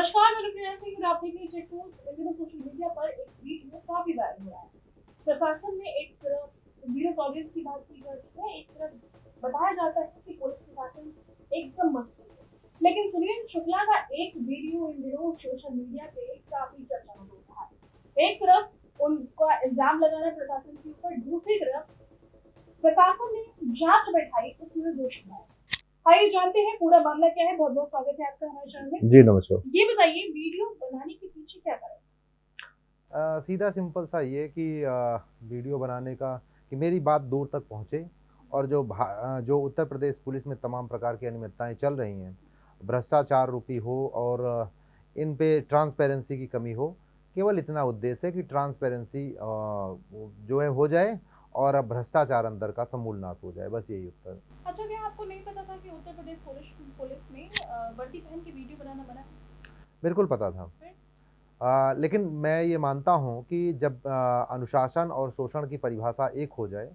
नमस्कार, मैं रुपया सिंह। आप देख लीजिए इन दिनों सोशल मीडिया पर एक वीडियो काफी वायरल हो रहा है। प्रशासन में एक तरफ जीरो टॉलरेंस की बात की जाती है, एक तरफ बताया जाता है कि पुलिस प्रशासन एकदम मजबूत है। लेकिन सुनील शुक्ला का एक वीडियो इन दिनों सोशल मीडिया पे काफी चर्चा में हो रहा है। एक तरफ उनका इल्जाम लगाना प्रशासन के ऊपर, दूसरी तरफ प्रशासन ने जांच बैठाई, उसमें दोषी है। आइए जानते हैं पूरा मामला क्या है। बहुत बहुत स्वागत है आपका हमारे चैनल में। जी नमस्कार। ये बताइए वीडियो बनाने के पीछे क्या कारण? सीधा सिंपल सा ये कि वीडियो बनाने का कि मेरी बात दूर तक पहुँचे और जो उत्तर प्रदेश पुलिस में तमाम प्रकार की अनियमितताएं चल रही हैं, भ्रष्टाचार रूपी हो और इन पे ट्रांसपेरेंसी की कमी हो, केवल इतना उद्देश्य है कि ट्रांसपेरेंसी जो है हो जाए और भ्रष्टाचार अंदर का समूल नाश हो जाए, बस यही उत्तर है। अच्छा, क्या आपको नहीं पता था कि उत्तर प्रदेश पुलिस में वर्दी पहन के वीडियो बनाना मना है? बिल्कुल पता था। फिर? लेकिन मैं ये मानता हूँ कि जब अनुशासन और शोषण की परिभाषा एक हो जाए,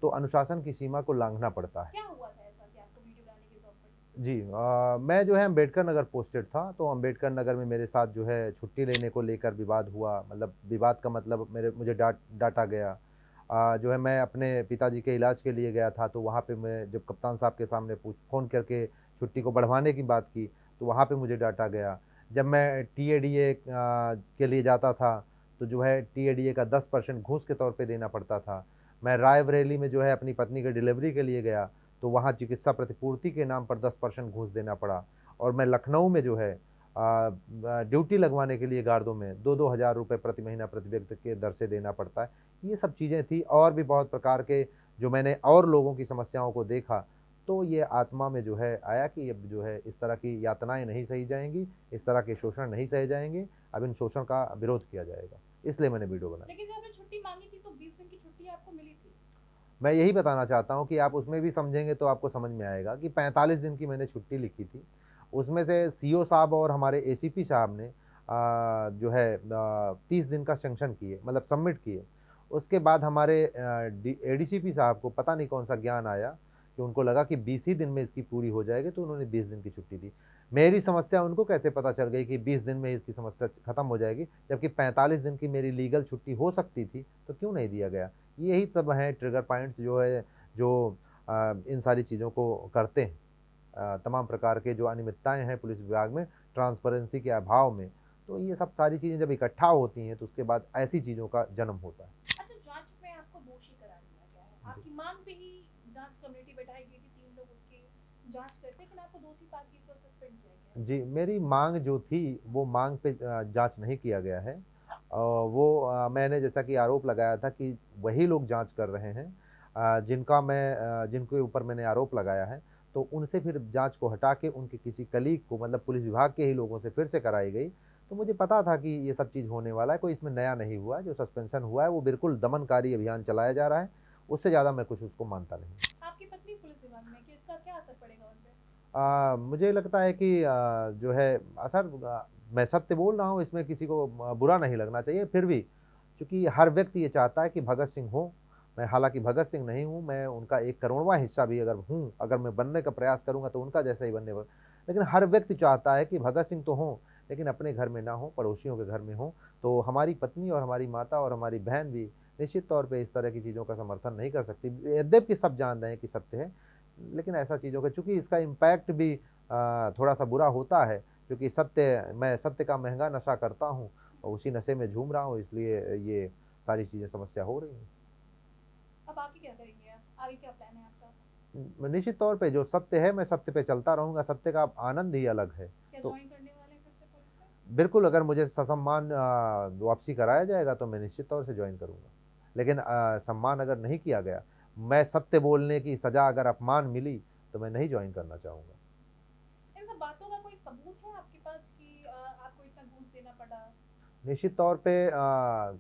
तो अनुशासन की सीमा को लांघना पड़ता है। क्या हुआ था ऐसा कि आपको वीडियो बनाने की जरूरत पड़ी? जी, मैं जो है अम्बेडकर नगर पोस्टेड था, तो अम्बेडकर नगर में मेरे साथ जो है छुट्टी लेने को लेकर विवाद हुआ। मतलब विवाद का मतलब मुझे डाँटा गया। जो है मैं अपने पिताजी के इलाज के लिए गया था, तो वहाँ पे मैं जब कप्तान साहब के सामने फ़ोन करके छुट्टी को बढ़वाने की बात की, तो वहाँ पे मुझे डाँटा गया। जब मैं टीएडीए के लिए जाता था, तो जो है टीएडीए का 10% घूस के तौर पे देना पड़ता था। मैं रायबरेली में जो है अपनी पत्नी की डिलीवरी के लिए गया, तो वहाँ चिकित्सा प्रतिपूर्ति के नाम पर 10% घूस देना पड़ा। और मैं लखनऊ में जो है ड्यूटी लगवाने के लिए गार्डों में 2-2 हज़ार रुपये प्रति महीना प्रति व्यक्ति के दर से देना पड़ता है। ये सब चीज़ें थी और भी बहुत प्रकार के जो मैंने और लोगों की समस्याओं को देखा, तो ये आत्मा में जो है आया कि अब जो है इस तरह की यातनाएँ नहीं सही जाएँगी, इस तरह के शोषण नहीं सहे जाएँगे, अब इन शोषण का विरोध किया जाएगा। इसलिए मैंने वीडियो बनाई। लेकिन जब आपने छुट्टी मांगी थी तो 20 दिन की छुट्टी आपको मिली थी। मैं यही बताना चाहता हूँ कि आप उसमें भी समझेंगे तो आपको समझ में आएगा कि 45 दिन की मैंने छुट्टी लिखी थी। उसमें से सीओ साहब और हमारे एसीपी साहब ने जो है 30 दिन का सैंक्शन किए, मतलब सबमिट किए। उसके बाद हमारे एडीसीपी साहब को पता नहीं कौन-सा ज्ञान आया कि उनको लगा कि 20 ही दिन में इसकी पूरी हो जाएगी, तो उन्होंने 20 दिन की छुट्टी दी। मेरी समस्या उनको कैसे पता चल गई कि 20 दिन में इसकी समस्या खत्म हो जाएगी, जबकि 45 दिन की मेरी लीगल छुट्टी हो सकती थी, तो क्यों नहीं दिया गया? यही सब हैं ट्रिगर पॉइंट्स जो है जो इन सारी चीज़ों को करते हैं। तमाम प्रकार के जो अनियमितताएँ हैं पुलिस विभाग में, ट्रांसपेरेंसी के अभाव में, तो ये सब सारी चीज़ें जब इकट्ठा होती हैं, तो उसके बाद ऐसी चीज़ों का जन्म होता है। अच्छा, जांच में आपको दोषी करार दिया गया है। जी। आपकी मांग पे ही जांच कमेटी बैठाई गई थी, 3 लोग उसकी जांच करते, लेकिन आपको दोषी पाकर इस वक्त सस्पेंड किया गया है। जी, मेरी माँग जो थी, वो माँग पे जाँच नहीं किया गया है। वो मैंने जैसा कि आरोप लगाया था कि वही लोग जाँच कर रहे हैं जिनके ऊपर मैंने आरोप लगाया है, तो उनसे फिर जाँच को हटा के उनके किसी कलीग को, मतलब पुलिस विभाग के ही लोगों से फिर से कराई गई। तो मुझे पता था कि ये सब चीज़ होने वाला है, कोई इसमें नया नहीं हुआ है। जो सस्पेंशन हुआ है, वो बिल्कुल दमनकारी अभियान चलाया जा रहा है, उससे ज़्यादा मैं कुछ उसको मानता नहीं। आपकी पत्नी पुलिस विभाग में है कि इसका क्या असर पड़ेगा उन पे? मुझे लगता है कि जो है मैं सत्य बोल रहा हूँ, इसमें किसी को बुरा नहीं लगना चाहिए। फिर भी चूँकि हर व्यक्ति ये चाहता है कि भगत सिंह हो, मैं हालाँकि भगत सिंह नहीं हूँ, मैं उनका 1 करोड़वाँ हिस्सा भी अगर हूँ, अगर मैं बनने का प्रयास करूँगा तो उनका जैसा ही बनने व लेकिन हर व्यक्ति चाहता है कि भगत सिंह तो हों, लेकिन अपने घर में ना हों, पड़ोसियों के घर में हों। तो हमारी पत्नी और हमारी माता और हमारी बहन भी निश्चित तौर पे इस तरह की चीज़ों का समर्थन नहीं कर सकती। यद्यपि सब जान रहे हैं कि सत्य है, लेकिन ऐसा चीज़ों का चूँकि इसका इम्पैक्ट भी थोड़ा-सा बुरा होता है, क्योंकि मैं सत्य का महँगा नशा करता हूँ और उसी नशे में झूम रहा हूँ, इसलिए ये सारी चीज़ें समस्या हो रही हैं। अब आगे क्या करेंगे आप? आगे क्या प्लान है आपका? निश्चित तौर पे जो सत्य है, मैं सत्य पे चलता रहूँगा, सत्य का आनंद ही अलग है। क्या तो ज्वाइन करने वाले हैं फिर से पुलिस में? बिल्कुल, अगर मुझे ससम्मान वापसी कराया जाएगा तो मैं निश्चित तौर से जॉइन करूँगा। लेकिन सम्मान अगर नहीं किया गया, मैं सत्य बोलने की सज़ा अगर अपमान मिली, तो मैं नहीं जॉइन करना चाहूँगा। इन सब बातों का कोई सबूत है आपके पास कि आपको इतना घूस देना पड़ा? निश्चित तौर पे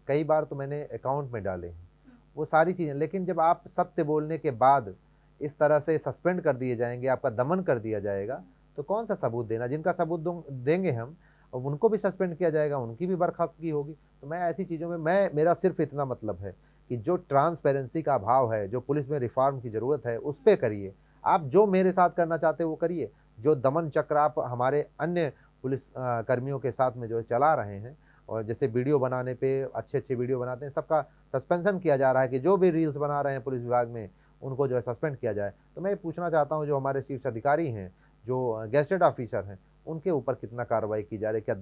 कई बार तो मैंने अकाउंट में डाले हैं, हुँ। वो सारी चीज़ें। लेकिन जब आप सत्य बोलने के बाद इस तरह से सस्पेंड कर दिए जाएँगे, आपका दमन कर दिया जाएगा, तो कौन-सा सबूत देना? जिनका सबूत देंगे हम, अब उनको भी सस्पेंड किया जाएगा, उनकी भी बर्खास्तगी होगी। तो मैं ऐसी चीज़ों में मेरा सिर्फ़ इतना मतलब है कि जो ट्रांसपेरेंसी का अभाव है, जो पुलिस में रिफ़ॉर्म की ज़रूरत है, उस पे करिए। आप जो मेरे साथ करना चाहते हो वो करिए। जो दमन चक्र आप हमारे अन्य पुलिस कर्मियों के साथ में जो है चला रहे हैं, और जैसे वीडियो बनाने पे अच्छे अच्छे वीडियो बनाते हैं सबका सस्पेंशन किया जा रहा है कि जो भी रील्स बना रहे हैं पुलिस विभाग में उनको जो है सस्पेंड किया जाए। तो मैं ये पूछना चाहता हूँ जो हमारे शीर्ष अधिकारी हैं, जो गेजेटेड ऑफिसर हैं, उनके ऊपर कितना कार्रवाई की जा रही है? क्या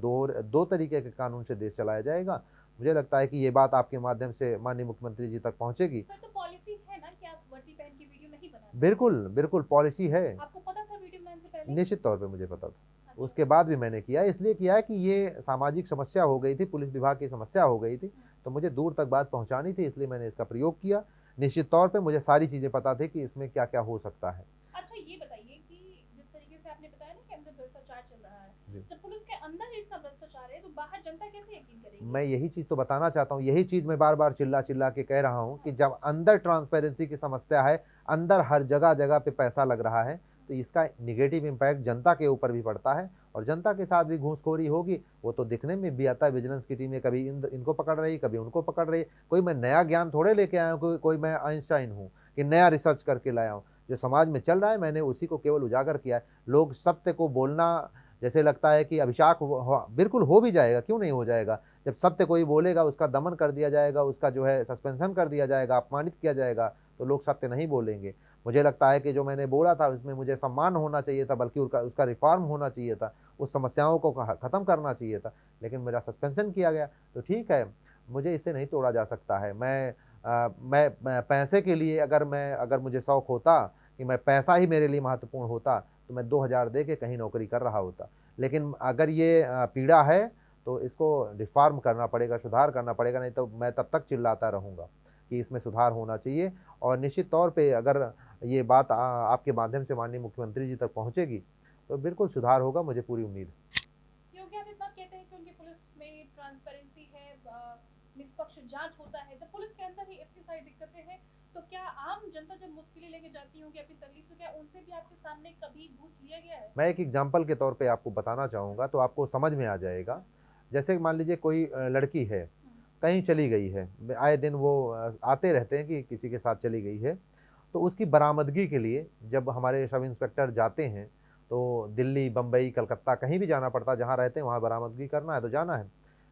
दो तरीके के कानून से देश चलाया जाएगा? मुझे लगता है कि ये बात आपके माध्यम से माननीय मुख्यमंत्री जी तक पहुंचेगी। तो पॉलिसी है ना कि आप वर्दी पहन के वीडियो नहीं बना सकते। बिल्कुल बिल्कुल पॉलिसी है। आपको पता था वीडियो बनाने से पहले? निश्चित तौर पे मुझे पता था। अच्छा। उसके बाद भी मैंने किया, इसलिए किया है कि ये सामाजिक समस्या हो गई थी, पुलिस विभाग की समस्या हो गई थी, तो मुझे दूर तक बात पहुंचानी थी, इसलिए मैंने इसका प्रयोग किया। निश्चित तौर पे मुझे सारी चीज़ें पता थी कि इसमें क्या क्या हो सकता है। अच्छा, ये बताइए कि जिस तरीके से आपने बताया ना कि अंदर भ्रष्टाचार चल रहा है, जी। जब पुलिस के अंदर इतना भ्रष्टाचार है तो बाहर जनता कैसे यकीन करेगी? मैं यही चीज़ तो बताना चाहता हूँ, यही चीज़ मैं बार बार चिल्ला चिल्ला के कह रहा हूँ कि जब अंदर ट्रांसपेरेंसी की समस्या है, अंदर हर जगह जगह पे पैसा लग रहा है, तो इसका निगेटिव इम्पैक्ट जनता के ऊपर भी पड़ता है, और जनता के साथ भी घूसखोरी होगी। वो तो दिखने में भी आता है, विजिलेंस की टीमें कभी इनको पकड़ रही, कभी उनको पकड़ रही। कोई मैं नया ज्ञान थोड़े लेके आया हूँ, कोई मैं आइंस्टाइन हूँ कि नया रिसर्च करके लाया हूँ। जो समाज में चल रहा है मैंने उसी को केवल उजागर किया है। लोग सत्य को बोलना जैसे लगता है कि अभिशाप बिल्कुल हो भी जाएगा, क्यों नहीं हो जाएगा। जब सत्य कोई बोलेगा उसका दमन कर दिया जाएगा, उसका जो है सस्पेंशन कर दिया जाएगा, अपमानित किया जाएगा, तो लोग सत्य नहीं बोलेंगे। मुझे लगता है कि जो मैंने बोला था उसमें मुझे सम्मान होना चाहिए था, बल्कि उसका रिफॉर्म होना चाहिए था, उस समस्याओं को ख़त्म करना चाहिए था, लेकिन मेरा सस्पेंशन किया गया। तो ठीक है, मुझे इसे नहीं तोड़ा जा सकता है। मैं पैसे के लिए अगर मुझे शौक़ होता कि मैं पैसा ही मेरे लिए महत्वपूर्ण होता, तो मैं 2000 दे के कहीं नौकरी कर रहा होता। लेकिन अगर ये पीड़ा है तो इसको रिफॉर्म करना पड़ेगा, सुधार करना पड़ेगा, नहीं तो मैं तब तक चिल्लाता रहूँगा कि इसमें सुधार होना चाहिए। और निश्चित तौर पे अगर ये बात आपके माध्यम से माननीय मुख्यमंत्री जी तक पहुँचेगी तो बिल्कुल सुधार होगा, मुझे पूरी उम्मीद है। योगी आदित्यनाथ कहते हैं कि उनकी पुलिस में ट्रांसपेरेंसी है, निष्पक्ष जांच होता है। जब पुलिस के अंदर ही इतनी सारी दिक्कतें हैं, तो क्या आम जनता जब मुश्किलें लेके जाती होंगी अपनी तकलीफ, तो क्या उनसे भी आपके सामने कभी घूस लिया गया है? मैं एक एग्जाम्पल के तौर पे आपको बताना चाहूँगा तो आपको समझ में आ जाएगा। जैसे मान लीजिए कोई लड़की है, कहीं चली गई है, आए दिन वो आते रहते हैं कि किसी के साथ चली गई है, तो उसकी बरामदगी के लिए जब हमारे सब इंस्पेक्टर जाते हैं, तो दिल्ली, बम्बई, कलकत्ता कहीं भी जाना पड़ता है, जहाँ रहते हैं वहाँ बरामदगी करना है तो जाना है।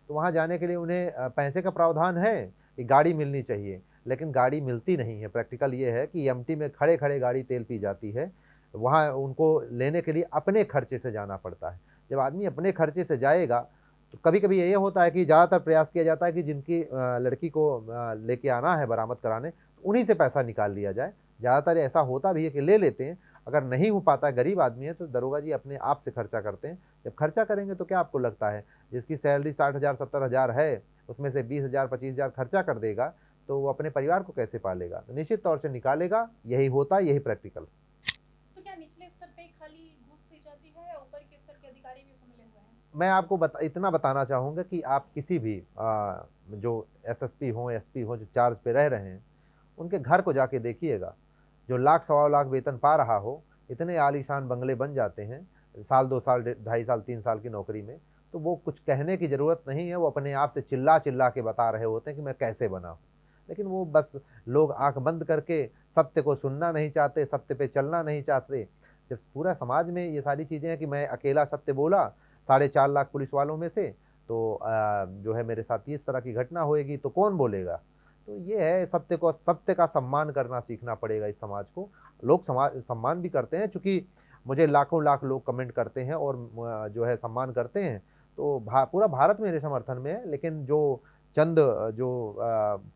तो वहाँ जाने के लिए उन्हें पैसे का प्रावधान है कि गाड़ी मिलनी चाहिए, लेकिन गाड़ी मिलती नहीं है। प्रैक्टिकल ये है कि एमटी में खड़े खड़े गाड़ी तेल पी जाती है, वहाँ उनको लेने के लिए अपने खर्चे से जाना पड़ता है। जब आदमी अपने खर्चे से जाएगा तो कभी कभी ये होता है कि ज़्यादातर प्रयास किया जाता है कि जिनकी लड़की को लेके आना है बरामद कराने, उन्हीं से पैसा निकाल लिया जाए। ज़्यादातर ऐसा होता भी है कि ले लेते हैं, अगर नहीं हो पाता है, गरीब आदमी है, तो दरोगा जी अपने आप से खर्चा करते हैं। जब खर्चा करेंगे तो क्या आपको लगता है जिसकी सैलरी 60,000 70,000 है, उसमें से 20,000 25,000 खर्चा कर देगा, तो वो अपने परिवार को कैसे पालेगा? तो निश्चित तौर से निकालेगा, यही होता है, यही प्रैक्टिकल। तो क्या निचले स्तर पे खाली घूस दी जाती है या ऊपर के स्तर के अधिकारी भी उसमें मिले हुए हैं? मैं आपको इतना बताना चाहूँगा कि आप किसी भी जो एसएसपी हों, एसपी हों, जो चार्ज पे रह रहे हैं, उनके घर को जाके देखिएगा। जो लाख सवा लाख वेतन पा रहा हो, इतने आलीशान बंगले बन जाते हैं, साल 2 साल 2.5 साल 3 साल की नौकरी में, तो वो कुछ कहने की ज़रूरत नहीं है, वो अपने आप से चिल्ला चिल्ला के बता रहे होते हैं कि मैं कैसे बना हूँ। लेकिन वो बस लोग आँख बंद करके सत्य को सुनना नहीं चाहते, सत्य पे चलना नहीं चाहते। जब पूरा समाज में ये सारी चीज़ें हैं कि मैं अकेला सत्य बोला 4.5 लाख पुलिस वालों में से, तो जो है मेरे साथ इस तरह की घटना होएगी तो कौन बोलेगा? तो ये है, सत्य का सम्मान करना सीखना पड़ेगा इस समाज को। लोग सम्मान भी करते हैं, चूँकि मुझे लाखों लाख लोग कमेंट करते हैं और जो है सम्मान करते हैं, तो पूरा भारत मेरे समर्थन में है। लेकिन जो चंद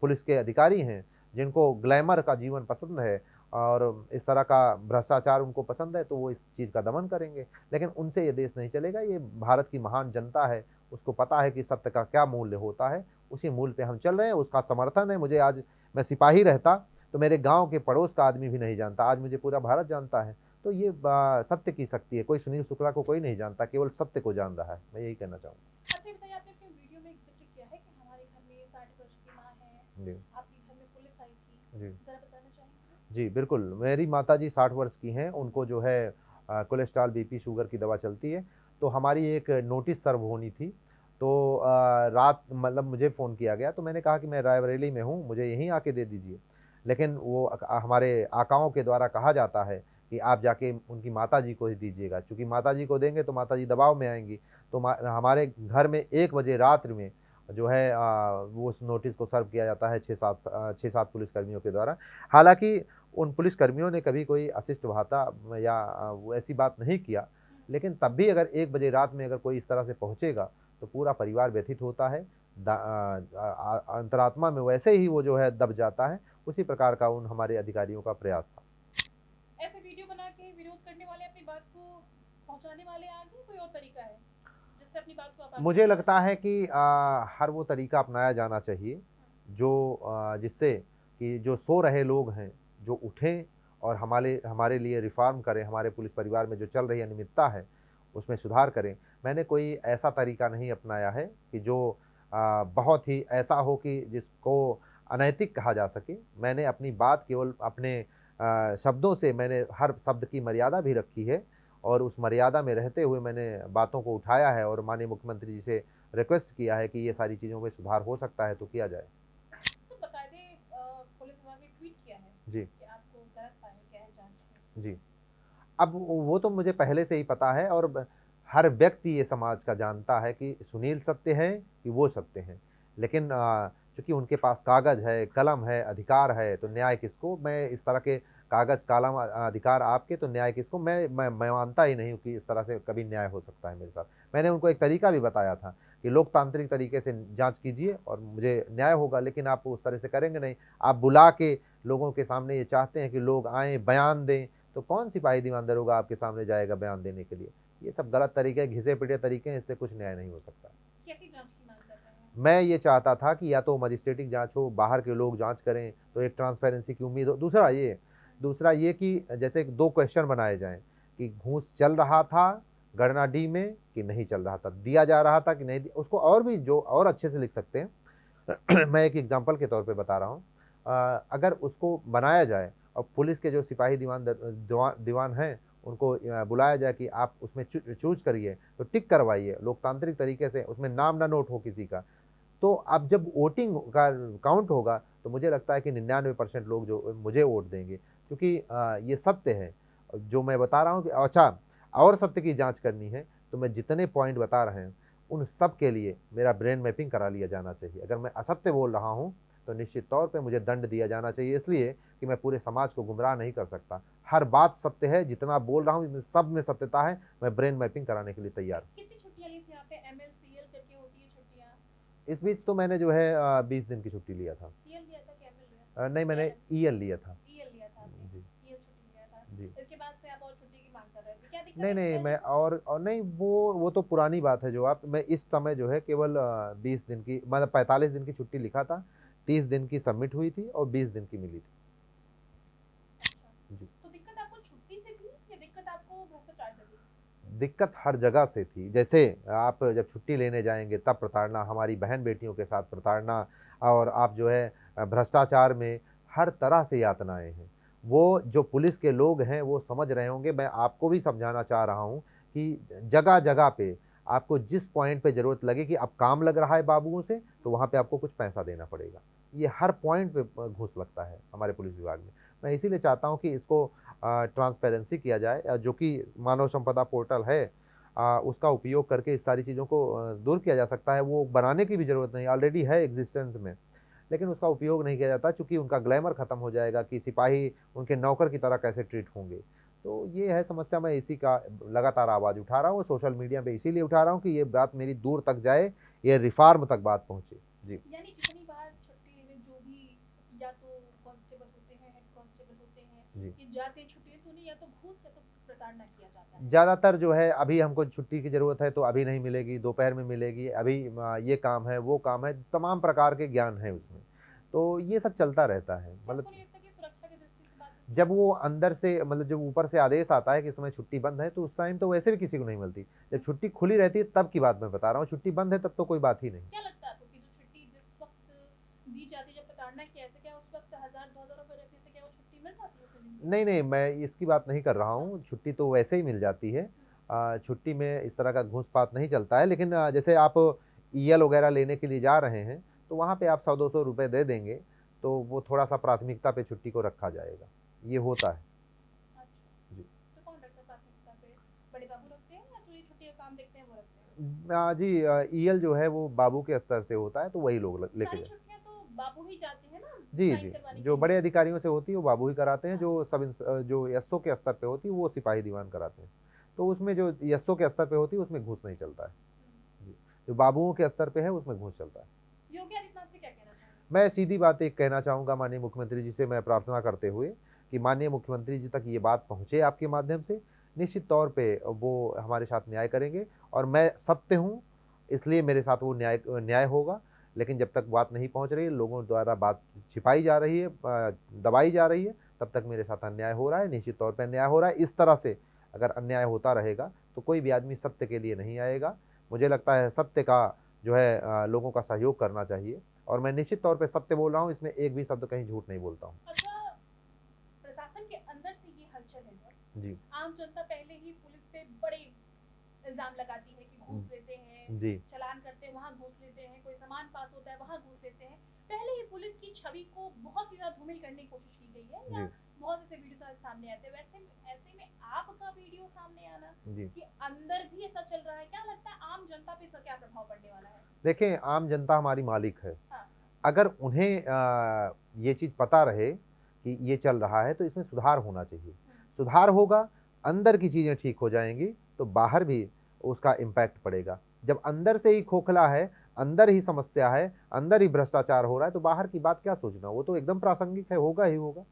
पुलिस के अधिकारी हैं, जिनको ग्लैमर का जीवन पसंद है और इस तरह का भ्रष्टाचार उनको पसंद है, तो वो इस चीज़ का दमन करेंगे। लेकिन उनसे ये देश नहीं चलेगा। ये भारत की महान जनता है, उसको पता है कि सत्य का क्या मूल्य होता है, उसी मूल्य पे हम चल रहे हैं, उसका समर्थन है। मुझे आज, मैं सिपाही रहता तो मेरे गाँव के पड़ोस का आदमी भी नहीं जानता, आज मुझे पूरा भारत जानता है। तो ये सत्य की शक्ति है। कोई सुनील शुक्ला को कोई नहीं जानता, केवल सत्य को जान रहा है। मैं यही कहना चाहूँगा। अच्छा, बताइए, आपने अपने वीडियो में जिक्र किया है कि हमारे घर में 60 वर्ष की माँ है, जी आपके घर में पुलिस आई थी, जी जरा बताना चाहेंगे? जी, बिल्कुल। मेरी माताजी 60 वर्ष की हैं, उनको जो है कोलेस्ट्रॉल, बीपी, शुगर की दवा चलती है। तो हमारी एक नोटिस सर्व होनी थी, तो रात मतलब मुझे फ़ोन किया गया, तो मैंने कहा कि मैं रायबरेली में हूँ, मुझे यहीं आके दे दीजिए। लेकिन वो हमारे आकाओं के द्वारा कहा जाता है कि आप जाके उनकी माताजी को ही दीजिएगा, चूँकि माताजी को देंगे तो माताजी दबाव में आएँगी। तो हमारे घर में 1 बजे रात्रि में जो है वो उस नोटिस को सर्व किया जाता है 6-7 पुलिसकर्मियों के द्वारा। हालाँकि उन पुलिसकर्मियों ने कभी कोई अशिष्ट भाषा या वो ऐसी बात नहीं किया, लेकिन तब भी अगर 1 बजे रात में अगर कोई इस तरह से पहुँचेगा, तो पूरा परिवार व्यथित होता है। अंतरात्मा में वैसे ही वो जो है दब जाता है। उसी प्रकार का उन हमारे अधिकारियों का प्रयास था। ऐसे वीडियो बना के विरोध करने वाले अपनी बात को पहुंचाने वाले आगे कोई और तरीका है जिससे अपनी बात को आप आगे मुझे पहुंचा लगता है कि हर वो तरीका अपनाया जाना चाहिए जो जिससे कि जो सो रहे लोग हैं, जो उठें और हमारे हमारे लिए रिफ़ॉर्म करें, हमारे पुलिस परिवार में जो चल रही अनियमितता है, उसमें सुधार करें। मैंने कोई ऐसा तरीका नहीं अपनाया है कि जो बहुत ही ऐसा हो कि जिसको अनैतिक कहा जा सके। मैंने अपनी बात केवल अपने शब्दों से मैंने हर शब्द की मर्यादा भी रखी है और उस मर्यादा में रहते हुए मैंने बातों को उठाया है और माननीय मुख्यमंत्री जी से रिक्वेस्ट किया है कि ये सारी चीज़ों में सुधार हो सकता है तो किया जाए। तो बाकायदे पुलिस विभाग ने ट्वीट किया है जी, कि आपको गलत पाया गया है जांच में। जी। अब वो तो मुझे पहले से ही पता है और हर व्यक्ति ये समाज का जानता है कि सुनील सत्य हैं कि वो सत्य हैं। लेकिन चूँकि उनके पास कागज़ है, कलम है, अधिकार है, तो न्याय किसको? मैं इस तरह के कागज़, कलम, अधिकार आपके तो न्याय किसको? मैं मानता ही नहीं हूँ कि इस तरह से कभी न्याय हो सकता है मेरे साथ। मैंने उनको एक तरीका भी बताया था कि लोकतांत्रिक तरीके से जाँच कीजिए और मुझे न्याय होगा, लेकिन आप उस तरह से करेंगे नहीं। आप बुला के लोगों के सामने ये चाहते हैं कि लोग आएँ, बयान दें, तो कौन सिपाही दीवान दरोगा आपके सामने जाएगा बयान देने के लिए? ये सब गलत तरीके, घिसे-पिटे तरीके हैं, इससे कुछ न्याय नहीं हो सकता। कैसी जांच की मांग कर रहे हैं? मैं ये चाहता था कि या तो मजिस्ट्रेटिक जाँच हो, बाहर के लोग जाँच करें, तो एक ट्रांसपेरेंसी की उम्मीद हो। दूसरा ये कि जैसे 2 क्वेश्चन बनाए जाएँ कि घूस चल रहा था गणना डी में कि नहीं चल रहा था? दिया जा रहा था कि नहीं दि उसको और भी जो और अच्छे से लिख सकते हैं। मैं एक एग्ज़ाम्पल के तौर पे बता रहा हूँ। अगर उसको बनाया जाए और पुलिस के जो सिपाही दीवान हैं, उनको बुलाया जाए कि आप उसमें चूज़ करिए, तो टिक करवाइए, लोकतांत्रिक तरीके से उसमें नाम ना नोट हो किसी का। तो अब जब वोटिंग का काउंट होगा, तो मुझे लगता है कि 99% लोग जो मुझे वोट देंगे, क्योंकि ये सत्य है, जो मैं बता रहा हूँ कि अच्छा और सत्य की जाँच करनी है, तो मैं जितने पॉइंट बता रहे हैं, उन सब के लिए मेरा ब्रेन मैपिंग करा लिया जाना चाहिए। अगर मैं असत्य बोल रहा हूँ, तो निश्चित तौर पे मुझे दंड दिया जाना चाहिए, इसलिए कि मैं पूरे समाज को गुमराह नहीं कर सकता। हर बात सत्य है, जितना बोल रहा हूँ, इसमें सब में सत्यता है, मैं ब्रेन मैपिंग कराने के लिए तैयार हूँ। कितनी छुट्टियां ली थी यहाँ पे? एमएल करके होती है छुट्टियां। इस बीच तो मैंने जो है 20 दिन की छुट्टी लिया था। सीएल लिया था कि एमएल लिया था? नहीं, मैंने ईएल लिया था। ईएल लिया था आपने? जी, ईएल छुट्टी लिया था। जी। इसके बाद से आप और छुट्टी की मांग कर रहे थे, क्या दिक्कत नहीं, है? नहीं, क्या मैं और नहीं, वो तो पुरानी बात है जो आप मैं इस समय जो है केवल 20 दिन की मतलब 45 दिन की छुट्टी लिखा था, 30 दिन की सबमिट हुई थी और 20 दिन की मिली थी। अच्छा, जी। तो दिक्कत आपको छुट्टी से थी या दिक्कत आपको भ्रष्टाचार से थी? दिक्कत हर जगह से थी। जैसे आप जब छुट्टी लेने जाएँगे तब प्रताड़ना, हमारी बहन-बेटियों के साथ प्रताड़ना और आप जो है भ्रष्टाचार में हर तरह से यातनाएँ हैं। वो जो पुलिस के लोग हैं वो समझ रहे होंगे, मैं आपको भी समझाना चाह रहा हूँ कि जगह-जगह पे आपको जिस पॉइंट पे ज़रूरत लगे कि अब काम लग रहा है बाबुओं से, तो वहाँ पे आपको कुछ पैसा देना पड़ेगा। ये हर पॉइंट पे घूस लगता है हमारे पुलिस विभाग में। मैं इसीलिए चाहता हूँ कि इसको ट्रांसपेरेंसी किया जाए, जो कि मानव संपदा पोर्टल है, उसका उपयोग करके इस सारी चीज़ों को दूर किया जा सकता है। वो बनाने की भी ज़रूरत नहीं, ऑलरेडी है एग्जिस्टेंस में, लेकिन उसका उपयोग नहीं किया जाता चूँकि उनका ग्लैमर ख़त्म हो जाएगा कि सिपाही उनके नौकर की तरह कैसे ट्रीट होंगे। तो ये है समस्या, मैं इसी का लगातार आवाज़ उठा रहा हूँ, सोशल मीडिया पे इसीलिए उठा रहा हूँ कि ये बात मेरी दूर तक जाए, ये रिफ़ॉर्म तक बात पहुँचे। जी। यानी जितनी बार छुट्टी लेने जो भी या तो कांस्टेबल होते हैं, हेड कांस्टेबल होते हैं, जी। ये जाते हैं छुट्टी तो उन्हें या तो घूस या तो प्रताड़ना किया जाता है। ज़्यादातर जो है अभी हमको छुट्टी की ज़रूरत है तो अभी नहीं मिलेगी, दोपहर में मिलेगी, अभी ये काम है, वो काम है, तमाम प्रकार के ज्ञान है उसमें। तो ये सब चलता रहता है। क्या मतलब आपको नहीं लगता कि सुरक्षा की दृष्टि से बात होती है? जब वो अंदर से मतलब जब ऊपर से आदेश आता है कि इस समय छुट्टी बंद है, तो उस टाइम तो वैसे भी किसी को नहीं मिलती। जब छुट्टी खुली रहती है तब की बात मैं बता रहा हूँ, छुट्टी बंद है तब तो कोई बात ही नहीं। क्या लगता है आपको कि जो छुट्टी जिस वक्त दी जाती है जब प्रताड़ना किया जाता है, क्या उस वक्त 1000-2000 रुपए रखने से क्या वो छुट्टी मिल जाती है उतने दिन की? नहीं, नहीं, मैं इसकी बात नहीं कर रहा हूँ, छुट्टी तो वैसे ही मिल जाती है। छुट्टी में इस तरह का घूस-पात नहीं चलता है, लेकिन जैसे आप ईएल वगैरह लेने के लिए जा रहे हैं, तो वहाँ पे आप 100-200 रुपए दे देंगे, तो वो थोड़ा-सा प्राथमिकता पे छुट्टी को रखा जाएगा। ये होता है। अच्छा, जी। तो कौन रखता है प्राथमिकता पे? बड़े बाबू रखते हैं या जो ये छुट्टी का काम देखते हैं वो रखते हैं? जी, ईएल जो है वो बाबू के स्तर से होता है, तो वही लोग लेके सारी जाए। छुट्टियां तो बाबू ही जाते हैं ना जी, साइन जी। करवाने जो के लिए। बड़े अधिकारियों से होती है वो बाबू ही कराते हैं, हाँ। जो जो एसओ के स्तर पे होती है वो सिपाही दीवान कराते हैं। तो उसमें जो एसओ के स्तर पे होती है उसमें घूस नहीं चलता है। जी। जो बाबुओं के स्तर पे है उसमें घूस चलता है। योगी आदित्यनाथ से क्या कहना चाहेंगे? मैं सीधी बात एक कहना चाहूँगा माननीय मुख्यमंत्री जी से, मैं प्रार्थना करते हुए कि माननीय मुख्यमंत्री जी तक ये बात पहुँचे आपके माध्यम से, निश्चित तौर पे वो हमारे साथ न्याय करेंगे और मैं सत्य हूँ, इसलिए मेरे साथ वो न्याय न्याय होगा। लेकिन जब तक बात नहीं पहुँच रही है, लोगों द्वारा बात छिपाई जा रही है, दबाई जा रही है, तब तक मेरे साथ अन्याय हो रहा है, निश्चित तौर पे अन्याय हो रहा है। इस तरह से अगर अन्याय होता रहेगा, तो कोई भी आदमी सत्य के लिए नहीं आएगा। मुझे लगता है सत्य का जो है लोगों का सहयोग करना चाहिए और मैं निश्चित तौर पे सत्य बोल रहा हूँ, इसमें एक भी शब्द कहीं झूठ नहीं बोलता हूँ। अच्छा, प्रशासन के अंदर से ये हलचल है जब जी, आम जनता पहले ही पुलिस पे बड़े इल्जाम लगाती है कि घूस लेते हैं, जी, चालान करते हैं वहाँ घूस लेते हैं, कोई सामान पास होता है वहाँ घूस लेते हैं। पहले ही पुलिस की छवि को बहुत ही ज्यादा धूमिल करने की कोशिश की गई है या जी, बहुत से वीडियो सामने आते हैं। ऐसे में आपका वीडियो सामने आना जी। कि अंदर भी ऐसा चल रहा है, क्या लगता है आम जनता पे इसका क्या प्रभाव पड़ने वाला है? देखें, आम जनता हमारी मालिक है। हाँ। अगर उन्हें ये चीज़ पता रहे कि ये चल रहा है, तो इसमें सुधार होना चाहिए। सुधार होगा, अंदर की चीज़ें ठीक हो जाएँगी, तो बाहर भी उसका इम्पैक्ट पड़ेगा। जब अंदर से ही खोखला है, अंदर ही समस्या है, अंदर ही भ्रष्टाचार हो रहा है, तो बाहर की बात क्या सोचना, वो तो एकदम प्रासंगिक है, होगा ही होगा।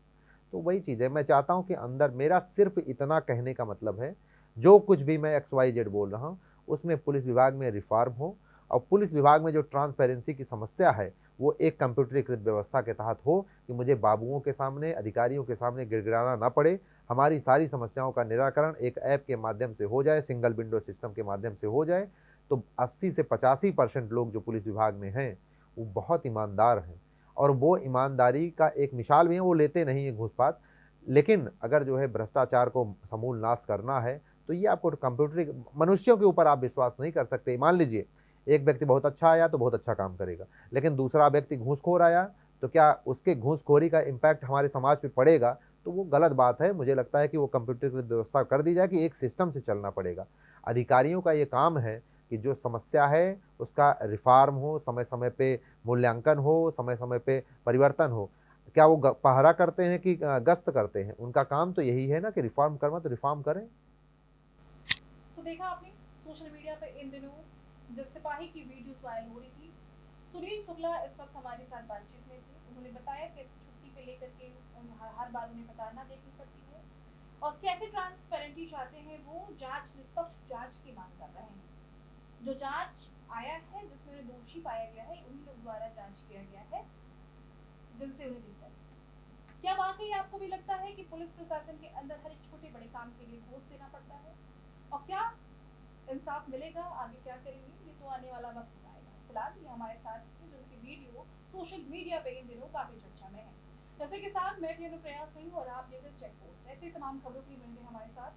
तो वही चीज़ है, मैं चाहता हूँ कि अंदर मेरा सिर्फ़ इतना कहने का मतलब है, जो कुछ भी मैं एक्स वाई जेड बोल रहा हूँ, उसमें पुलिस विभाग में रिफ़ॉर्म हो और पुलिस विभाग में जो ट्रांसपेरेंसी की समस्या है, वो एक कंप्यूटरीकृत व्यवस्था के तहत हो कि मुझे बाबुओं के सामने, अधिकारियों के सामने गिड़गिड़ाना ना पड़े। हमारी सारी समस्याओं का निराकरण एक ऐप के माध्यम से हो जाए, सिंगल विंडो सिस्टम के माध्यम से हो जाए, तो 80 से 85% लोग जो पुलिस विभाग में हैं, वो बहुत ईमानदार हैं और वो ईमानदारी का एक मिसाल भी है, वो लेते नहीं हैं घूस-पात। लेकिन अगर जो है भ्रष्टाचार को समूल नाश करना है, तो ये आपको कंप्यूटरी मनुष्यों के ऊपर आप विश्वास नहीं कर सकते। मान लीजिए, एक व्यक्ति बहुत अच्छा आया तो बहुत अच्छा काम करेगा, लेकिन दूसरा व्यक्ति घूसखोर आया, तो क्या उसके घूसखोरी का इम्पैक्ट हमारे समाज पे पड़ेगा? तो वो गलत बात है। मुझे लगता है कि वो कंप्यूटरीकृत व्यवस्था कर दी जाए कि एक सिस्टम से चलना पड़ेगा। अधिकारियों का ये काम है कि जो समस्या है, उसका रिफ़ॉर्म हो, समय-समय पे मूल्यांकन हो, समय-समय पे परिवर्तन हो। क्या वो पहरा करते हैं कि गश्त करते हैं? उनका काम तो यही है ना कि रिफ़ॉर्म करना, तो रिफ़ॉर्म करें। तो देखा आपने सोशल मीडिया पे इन दिनों जिस सिपाही की वीडियो वायरल हो रही थी, सुनील शुक्ला इस वक्त हमारे साथ बातचीत में थे। उन्होंने बताया कि छुट्टी पे लेकर के हर बार उन्हें प्रताड़ना देखनी पड़ती है और कैसे ट्रांसपेरेंटली चाहते हैं वो जांच, निष्पक्ष जांच की मांग कर रहे हैं। जो जांच आया है जिसमें उन्हें दोषी पाया गया है, उन्हीं लोग द्वारा जांच किया गया है जिनसे उन्हें दिक्कत है। क्या वाकई आपको भी लगता है कि पुलिस प्रशासन के अंदर हर एक छोटे बड़े काम के लिए घूस देना पड़ता है? और क्या इंसाफ मिलेगा? आगे क्या करेंगे ये तो आने वाला वक्त बताएगा। फिलहाल ये हमारे साथ थे, जो उनकी वीडियो सोशल मीडिया पे इन दिनों काफी चर्चा में है। जैसे के साथ मैं थी अनुप्रिया सिंह और आप देख रहे चेक पोस्ट। ऐसे तमाम खबरों के लिए मिलेंगे हमारे साथ।